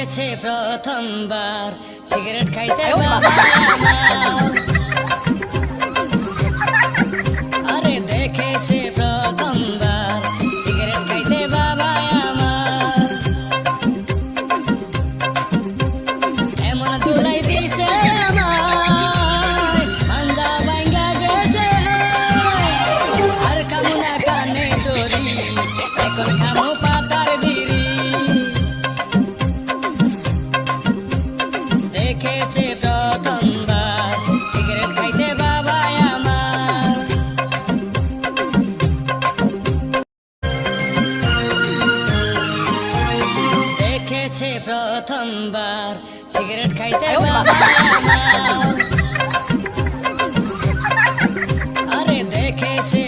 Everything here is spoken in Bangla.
দেখেছে প্রথমবার সিগারেট খাইতে বাবা আমার। আরে দেখেছে প্রথমবার সিগারেট খাইতে বাবা আমার। এমন দুলাই দিছে আমায় মান্দা ভাঙ্গা গেছে, আর খামু না কানে দড়ি এখন খামু পাতার বিড়ি। দেখেছে প্রথমবার সিগারেট খাইতে বাবা আমার। দেখেছে প্রথমবার সিগারেট খাইতে বাবা আমার। আরে দেখেছে